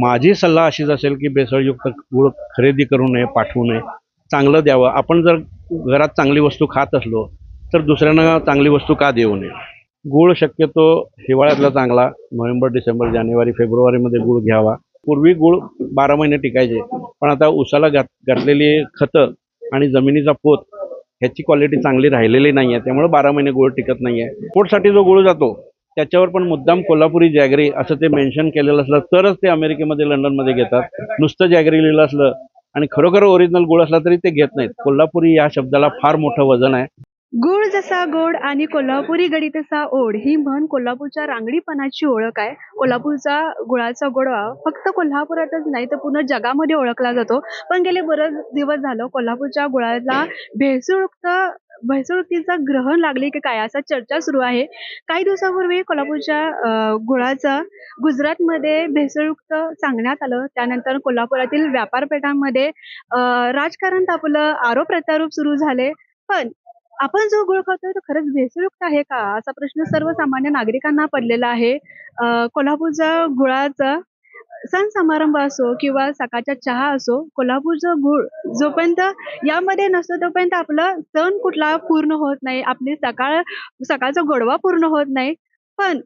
माझी सल्ला अशीच असेल की भेसळयुक्त गूळ खरेदी करू नये, पाठवू नये, चांगलं द्यावं. आपण जर घरात चांगली वस्तू खात असलो तर दुसऱ्यांना चांगली वस्तू का देऊ नये. गूळ शक्यतो हिवाळ्यातला चांगला, नोव्हेंबर, डिसेंबर, जानेवारी, फेब्रुवारीमध्ये गूळ घ्यावा. पूर्वी गूळ 12 महिने टिकायचे, पण आता उसाला घातलेली खतं आणि जमिनीचा पोत ह्याची क्वालिटी चांगली राहिलेली नाही आहे, त्यामुळे 12 महिने गूळ टिकत नाही आहे. एक्सपोर्टसाठी जो गूळ जातो त्याच्यावर पण मुद्दाम कोल्हापुरी जॅगरी असं ते मेन्शन केलेलं असलं तरच ते अमेरिकेमध्ये, लंडनमध्ये घेतात. नुसतं जॅगरी लिहिलं असलं आणि खरोखर ओरिजिनल गूळ असला तरी ते घेत नाहीत. कोल्हापुरी या शब्दाला फार मोठं वजन आहे. गुळ जसा गोड आणि कोल्हापुरी गडी तसा ओढ ही म्हण कोल्हापूरच्या रांगडीपणाची ओळख आहे. कोल्हापूरचा गुळाचा गोडवा फक्त कोल्हापुरातच नाही तर पूर्ण जगामध्ये ओळखला जातो. पण गेले बरेच दिवस झालं कोल्हापूरच्या गुळाला भेसळयुक्त भेसळयुक्तीचा ग्रहण लागले की काय असा चर्चा सुरू आहे. काही दिवसापूर्वी कोल्हापूरच्या गुळाचा गुजरातमध्ये भेसळयुक्त सांगण्यात आलं. त्यानंतर कोल्हापुरातील व्यापारपेठांमध्ये राजकारण तापलं, आरोप प्रत्यारोप सुरू झाले. पण आपण जो गूळ खातोय तो खरंच भेसळयुक्त आहे का? असा प्रश्न सर्वसामान्य नागरिकांना पडलेला आहे. कोल्हापूरच्या गुळाचा सण समारंभ असो किंवा सकाळचा चहा असो, कोल्हापूरचा गूळ जोपर्यंत यामध्ये नसतो तोपर्यंत आपला सण कुठला पूर्ण होत नाही. आपली सकाळचा गोडवा पूर्ण होत नाही. पण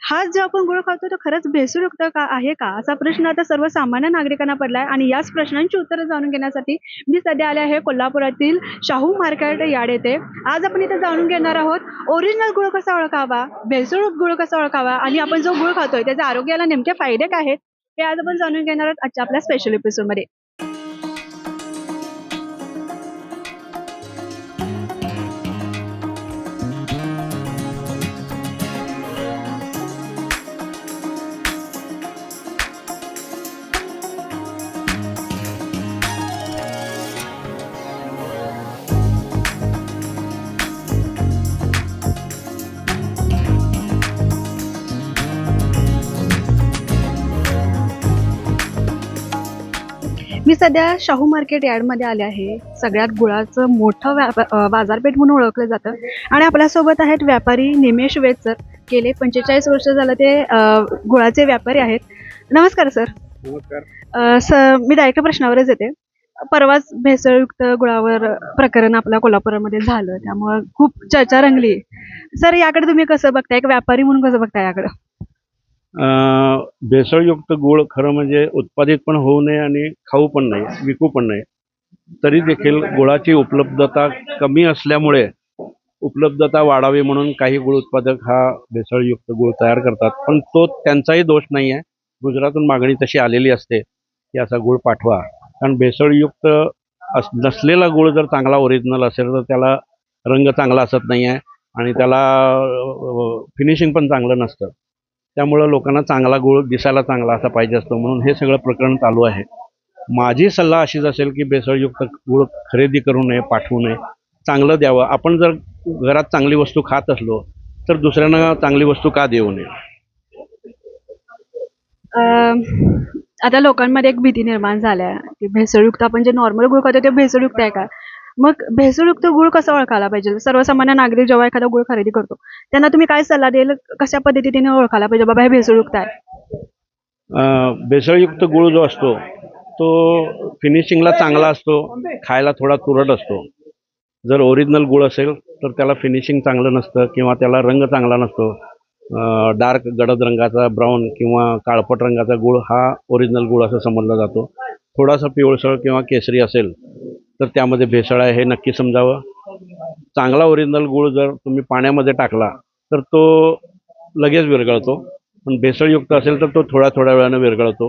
हा जो आपण गूळ खातो तो खरंच भेसळयुक्त का आहे का? असा प्रश्न आता सर्वसामान्य नागरिकांना पडलाय आणि याच प्रश्नांची उत्तरं जाणून घेण्यासाठी मी सध्या आले आहे कोल्हापुरातील शाहू मार्केट यार्ड येथे. आज आपण इथे जाणून घेणार आहोत ओरिजिनल गूळ कसा ओळखावा, भेसळयुक्त गूळ कसा ओळखावा आणि आपण जो गूळ खातोय त्याचे आरोग्याला नेमके फायदे काय आहेत हे आज आपण जाणून घेणार आहोत आजच्या आपल्या स्पेशल एपिसोडमध्ये. मी सध्या शाहू मार्केट यार्डमध्ये आले आहे. सगळ्यात गुळाचं मोठं बाजारपेठ म्हणून ओळखलं जातं आणि आपल्यासोबत आहेत व्यापारी निमेश वेद सर. गेले 45 वर्ष झालं ते गुळाचे व्यापारी आहेत. नमस्कार सर. नमस्कार. सर मी डायरेक्ट प्रश्नावरच येते. परवाच भेसळयुक्त गुळावर प्रकरण आपल्या कोल्हापुरामध्ये झालं, त्यामुळं खूप चर्चा रंगली. सर याकडे तुम्ही कसं बघताय, एक व्यापारी म्हणून कसं बघताय याकडं? भेसळयुक्त गूळ खरं म्हणजे उत्पादित पण होऊ नये आणि खाऊ पण नाही, विकू पण नाही. तरी देखील गुळाची उपलब्धता कमी असल्यामुळे उपलब्धता वाढावी म्हणून काही गूळ उत्पादक हा भेसळयुक्त गूळ तयार करतात. पण तो त्यांचाही दोष नाही आहे. गुजरातून मागणी तशी आलेली असते की असा गूळ पाठवा. कारण भेसळयुक्त नसलेला गूळ जर चांगला ओरिजिनल असेल तर त्याला रंग चांगला असत नाही आहे आणि त्याला फिनिशिंग पण चांगलं नसतं. त्यामुळं लोकांना चांगला गूळ दिसायला चांगला असा पाहिजे असतो, म्हणून हे सगळं प्रकरण चालू आहे. माझी सल्ला अशीच असेल की भेसळयुक्त गूळ खरेदी करू नये, पाठवू नये, चांगलं द्यावं. आपण जर घरात चांगली वस्तू खात असलो तर दुसऱ्यांना चांगली वस्तू का देऊ नये. आता लोकांमध्ये एक भीती निर्माण झाल्या की भेसळयुक्त आपण जे नॉर्मल गूळ खातो ते भेसळयुक्त आहे का? मग भेसळयुक्त गूळ कसा ओळखायला पाहिजे? सर्वसामान्य नागरिक जेव्हा एखादा गूळ खरेदी करतो त्यांना तुम्ही काय सल्ला द्याल, कशा पद्धतीने ओळखायला पाहिजे बाबा हे भेसळयुक्त आहे? भेसळयुक्त गूळ जो असतो तो फिनिशिंगला चांगला असतो, खायला थोडा तुरट असतो. जर ओरिजिनल गूळ असेल तर त्याला फिनिशिंग चांगलं नसतं किंवा त्याला रंग चांगला नसतो. डार्क गडद रंगाचा, ब्राऊन किंवा काळपट रंगाचा गूळ हा ओरिजिनल गूळ असं समजला जातो. थोडासा पिवळसर किंवा केसरी असेल तर त्यामध्ये भेसळ आहे हे नक्की समजावं. चांगला ओरिजिनल गूळ जर तुम्ही पाण्यामध्ये टाकला तर तो लगेच विरघळतो, पण भेसळयुक्त असेल तर तो थोड्या थोड्या वेळानं विरघळतो.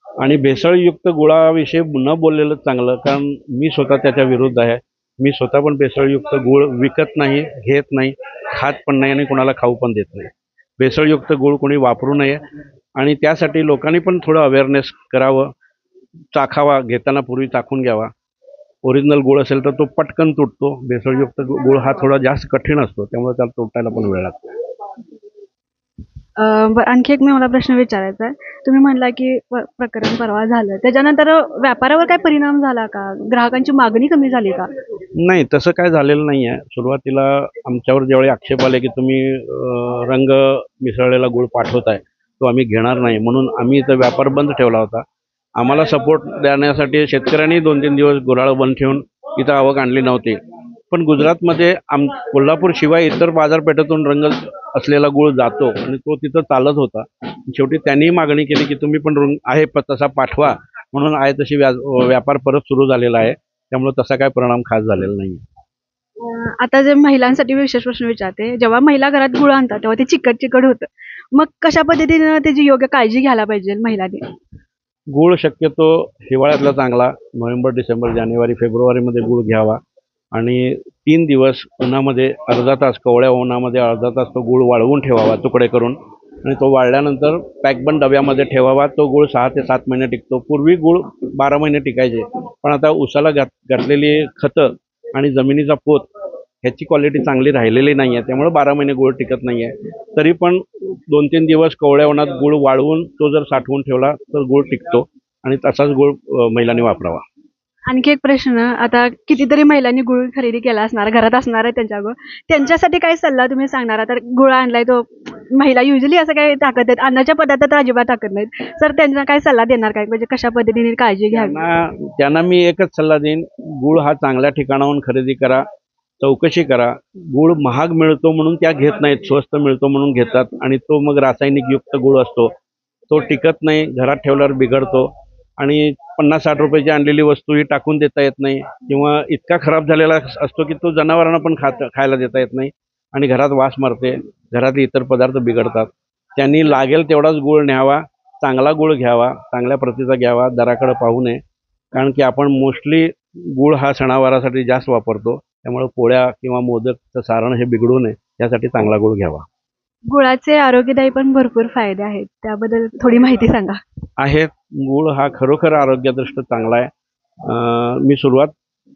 आणि भेसळयुक्त गुळाविषयी न बोललेलं चांगलं, कारण मी स्वतः त्याच्या विरुद्ध आहे. मी स्वतः पण भेसळयुक्त गूळ विकत नाही, घेत नाही, खात पण नाही आणि कोणाला खाऊ पण देत नाही. भेसळयुक्त गूळ कोणी वापरू नये आणि त्यासाठी लोकांनी पण थोडं अवेअरनेस करावं. चाखावा, घेताना पूर्वी चाखून घ्यावा. ओरिजिनल गूळ असेल तर तो पटकन तुटतो. भेसळयुक्त गूळ हा थोडा जास्त कठीण असतो, त्यामुळे त्याला तुटायला पण वेळ लागतो. आणखी एक मला प्रश्न विचारायचा आहे. तुम्ही म्हणला की प्रकरण परवा झालं त्याच्यानंतर व्यापारावर काय परिणाम झाला का? ग्राहकांची मागणी कमी झाली का? नाही, तसं काय झालेलं नाही आहे. सुरुवातीला आमच्यावर ज्यावेळी आक्षेप आले की तुम्ही रंग मिसळलेला गूळ पाठवताय, तो आम्ही घेणार नाही, म्हणून आम्ही इथं व्यापार बंद ठेवला होता. आम्हाला सपोर्ट देण्यासाठी शेतकऱ्यांनी 2-3 दिवस गुऱ्हाळ बंद ठेवून इथं आवक आणली नव्हती. पण गुजरातमध्ये कोल्हापूर शिवाय इतर बाजारपेठेतून रंग असलेला गुळ जातो आणि तो तिथं चालत होता. शेवटी त्यांनी मागणी केली की तुम्ही पण रंग आहे तसा पाठवा, म्हणून आहे तशी व्यापार परत सुरू झालेला आहे. त्यामुळे तसा काय परिणाम खास झालेला नाही. आता जे महिलांसाठी विशेष प्रश्न विचारते, जेव्हा महिला घरात गुळ आणतात तेव्हा ते चिकट चिकट होतं. मग कशा पद्धतीने त्याची योग्य काळजी घ्यायला पाहिजे महिलांनी? गूळ शक्यतो हिवाळ्यातला चांगला, नोव्हेंबर, डिसेंबर, जानेवारी, फेब्रुवारीमध्ये गूळ घ्यावा आणि 3 दिवस उन्हामध्ये अर्धा तास, कवळ्या उन्हामध्ये अर्धा तास तो गूळ वाळवून ठेवावा तुकडे करून, आणि तो वाळल्यानंतर पॅकबंद डब्यामध्ये ठेवावा. तो गूळ 6 ते 7 महिने टिकतो. पूर्वी गूळ 12 महिने टिकायचे, पण आता उसाला घातलेली खतं आणि जमिनीचा पोत ह्याची क्वालिटी चांगली राहिलेली नाही आहे, त्यामुळे 12 महिने गूळ टिकत नाही आहे. तरी पण 2-3 दिवस कवळ्या उन्हात गूळ वाळवून तो जर साठवून ठेवला तर गूळ टिकतो आणि तसाच गूळ महिलांनी वापरावा. आणखी एक प्रश्न, आता कितीतरी महिलांनी गुळ खरेदी केला असणार, घरात असणार आहे त्यांच्या गुळ, त्यांच्यासाठी काय सल्ला तुम्ही सांगणार? तर गुळ आणलाय तो, महिला युजली असं काही टाकत आहेत, अन्नाच्या पदार्थात अजिबात टाकत नाहीत, सर त्यांना काय सल्ला देणार काय, म्हणजे कशा पद्धतीने काळजी घ्यावी? त्यांना मी एकच सल्ला देईन, गूळ हा चांगल्या ठिकाणाहून खरेदी करा, चौकशी करा. गूळ महाग मिळतो म्हणून त्या घेत नाहीत, स्वस्त मिळतो म्हणून घेतात आणि तो मग रासायनिक युक्त गूळ असतो, तो टिकत नाही, घरात ठेवल्यावर बिघडतो आणि 50-60 रुपयाची आणलेली वस्तू ही टाकून देता येत नाही किंवा इतका खराब झालेला असतो की तो जनावरांना पण खायला देता येत नाही आणि घरात वास मारते, घरातले इतर पदार्थ बिघडतात. त्यांनी लागेल तेवढाच गूळ न्यावा, चांगला गूळ घ्यावा, चांगल्या प्रतीचा घ्यावा, दराकडे पाहू नये. कारण की आपण मोस्टली गूळ हा सणावारासाठी जास्त वापरतो, त्यामुळे पोळ्या किंवा मोदकचं सारण हे बिघडू नये यासाठी चांगला गूळ घ्यावा. गुळाचे आरोग्यदायी पण भरपूर फायदे आहेत, त्याबद्दल थोडी माहिती सांगा. आहेत. गूळ हा खरोखर आरोग्यदृष्ट्या चांगला आहे. मी सुरुवात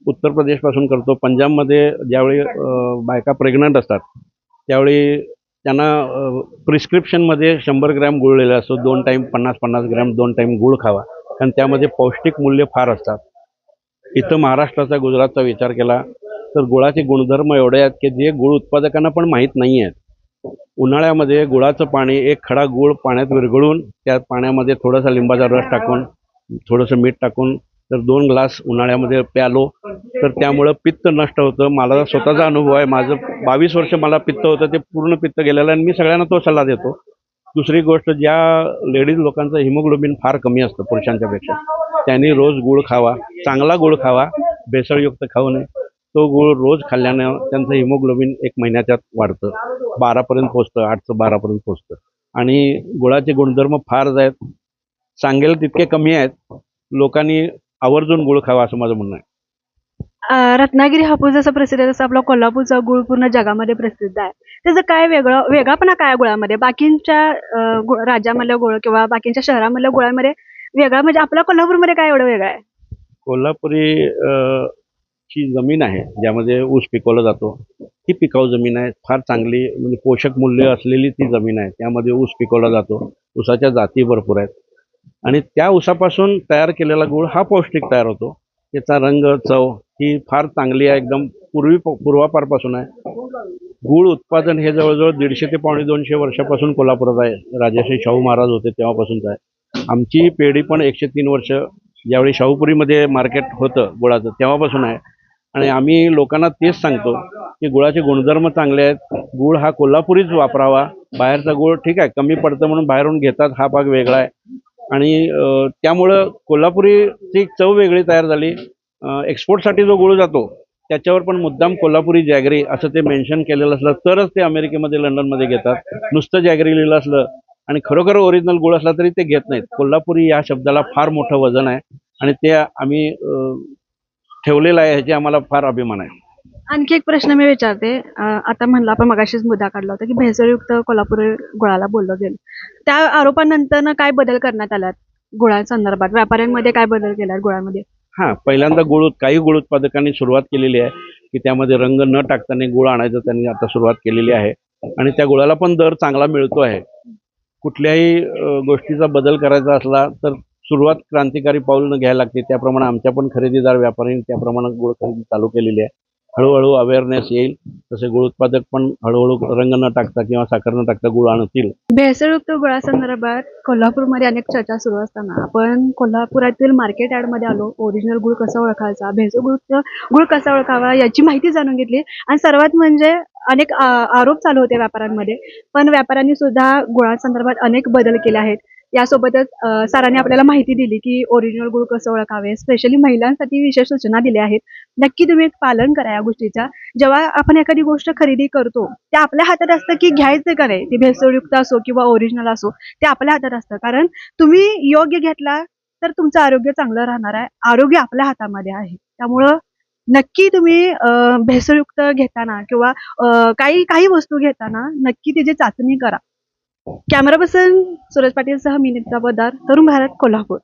उत्तर प्रदेशपासून करतो. पंजाबमध्ये ज्यावेळी बायका प्रेग्नंट असतात त्यावेळी त्यांना प्रिस्क्रिप्शनमध्ये 100 ग्रॅम गूळ दिलेला असतो. 2 टाईम 50-50 ग्रॅम 2 टाईम गूळ खावा, कारण त्यामध्ये पौष्टिक मूल्य फार असतात. इथं महाराष्ट्राचा, गुजरातचा विचार केला तर गुळाचे गुणधर्म एवढे आहेत की जे गूळ उत्पादकांना पण माहीत नाही आहेत. उन्हाळ्यामध्ये गुळाचं पाणी, एक खडा गूळ पाण्यात विरघळून त्या पाण्यामध्ये थोडासा लिंबाचा रस टाकून, थोडंसं मीठ टाकून जर 2 ग्लास उन्हाळ्यामध्ये प्यालो तर त्यामुळं पित्त नष्ट होतं. मला स्वतःचा अनुभव आहे. माझं 22 वर्ष मला पित्त होतं, ते पूर्ण पित्त गेलेलं आहे आणि मी सगळ्यांना तो सल्ला देतो. दुसरी गोष्ट, ज्या लेडीज लोकांचं हिमोग्लोबिन फार कमी असतं पुरुषांच्या पेक्षा, त्यांनी रोज गूळ खावा, चांगला गूळ खावा, भेसळयुक्त खाऊ नये. तो गूळ रोज खाल्ल्यानं त्यांचं हिमोग्लोबिन 1 महिन्याच्यात वाढतं, 12पर्यंत पोचतं, 8चं 12पर्यंत पोचतं. आणि गुळाचे गुणधर्म फार आहेत, सांगेल तितके कमी आहेत. लोकांनी आवर्जून गूळ खावा असं माझं म्हणणं आहे. रत्नागिरी हापूस जसं प्रसिद्ध आहे तसं आपला कोल्हापूरचा गुळ पूर्ण जगामध्ये प्रसिद्ध आहे. त्याचं काय वेगळापणा काय गुळामध्ये? बाकींच्या राज्यामधल्या गुळ किंवा बाकींच्या शहरामधल्या गुळामध्ये वेगळा, म्हणजे आपला कोल्हापूरमध्ये काय एवढं वेगळं आहे? कोल्हापुरी ची जमीन आहे ज्यामध्ये ऊस पिकवला जातो, ही पिकाऊ जमीन आहे. फार चांगली, म्हणजे पोषक मूल्य असलेली ती जमीन आहे. त्यामध्ये ऊस पिकवला जातो. ऊसाच्या जाती भरपूर आहेत आणि त्या ऊसापासून तयार केलेला गूळ हा पौष्टिक तयार होतो. त्याचा रंग, चव ही फार चांगली आहे, एकदम पूर्वापारपासून आहे. गूळ उत्पादन हे जवळजवळ 150 ते 250 वर्षापासून कोल्हापुरात आहे. राजर्षी शाहू महाराज होते तेव्हापासूनच आहे. आमची पिढी पण 103 वर्ष, ज्यावेळी शाहूपुरीमध्ये मार्केट होतं गुळाचं, तेव्हापासून आहे. आणि आम्ही लोकांना तेच सांगतो की गुळाचे गुणधर्म चांगले आहेत. गूळ हा कोल्हापुरीच वापरावा. बाहेरचा गूळ ठीक आहे, कमी पडतं म्हणून बाहेरून घेतात, हा भाग वेगळा आहे. आणि त्यामुळं कोल्हापुरीची चव वेगळी तयार झाली. एक्सपोर्टसाठी जो गूळ जातो त्याच्यावर पण मुद्दाम कोल्हापुरी जॅगरी असं ते मेन्शन केलेलं असलं तरच ते अमेरिकेमध्ये, लंडनमध्ये घेतात. नुसतं जॅगरी लिहिलं असलं आणि खरोखर ओरिजिनल गूळ असला तरी ते घेत नाहीत. कोल्हापुरी या शब्दाला फार मोठं वजन आहे आणि ते आम्ही ठेवलेलं आहे, ह्याची आम्हाला फार अभिमान आहे. आणखी एक प्रश्न मी विचारते. आता म्हणलं, आपण मगाशीच मुद्दा काढला होता की भेसळयुक्त कोल्हापुरी गुळाला बोललं गेलं, त्या आरोपानंतर काय बदल करण्यात आलात गुळासंदर्भात? व्यापाऱ्यांमध्ये काय बदल केलात गुळामध्ये? पहिल्यांदा काही गुळ उत्पादकांनी सुरुवात केलेली आहे की त्यामध्ये रंग न टाकताना गुळ आणायचं त्यांनी आता सुरुवात केलेली आहे आणि त्या गुळाला पण दर चांगला मिळतो आहे. कुठल्याही गोष्टीचा बदल करायचा असला तर सुरुवात क्रांतिकारी पाऊल घ्यायला लागते. त्याप्रमाणे आमच्या पण खरेदीदार व्यापाऱ्यांनी त्याप्रमाणे गुळ खरेदी चालू केलेली आहे. हळूहळू अवेअरनेस येईल तसे गुळ उत्पादक पण हळूहळू रंग न टाकता किंवा साखर न टाकता गुळ आणतील. भेसळयुक्त गुळासंदर्भात कोल्हापूरमध्ये अनेक चर्चा सुरू असताना आपण कोल्हापुरातील मार्केट यार्डमध्ये आलो. ओरिजिनल गुळ कसा ओळखायचा, भेसळयुक्त गुळ कसा ओळखावा याची माहिती जाणून घेतली. आणि सर्वात म्हणजे अनेक आरोप चालू होते व्यापाऱ्यांमध्ये, पण व्यापाऱ्यांनी सुद्धा गुळासंदर्भात अनेक बदल केले आहेत. यासोबतच सरांनी आपल्याला माहिती दिली की ओरिजिनल गुळ कसं ओळखावे, स्पेशली महिलांसाठी विशेष सूचना दिल्या आहेत. नक्की तुम्ही पालन करा या गोष्टीचा. जेव्हा आपण एखादी गोष्ट खरेदी करतो ते आपल्या हातात असतं की घ्यायचं का नाही, ती भेसळयुक्त असो किंवा ओरिजिनल असो, ते आपल्या हातात असतं. कारण तुम्ही योग्य घेतला तर तुमचं आरोग्य चांगलं राहणार आहे. आरोग्य आपल्या हातामध्ये आहे. त्यामुळं नक्की तुम्ही भेसळयुक्त घेताना किंवा काही काही वस्तू घेताना नक्की त्याची चाचणी करा. कॅमेरा पर्सन सुरज पाटील सह मी नित्या पोद्दार, तरुण भारत, कोल्हापूर.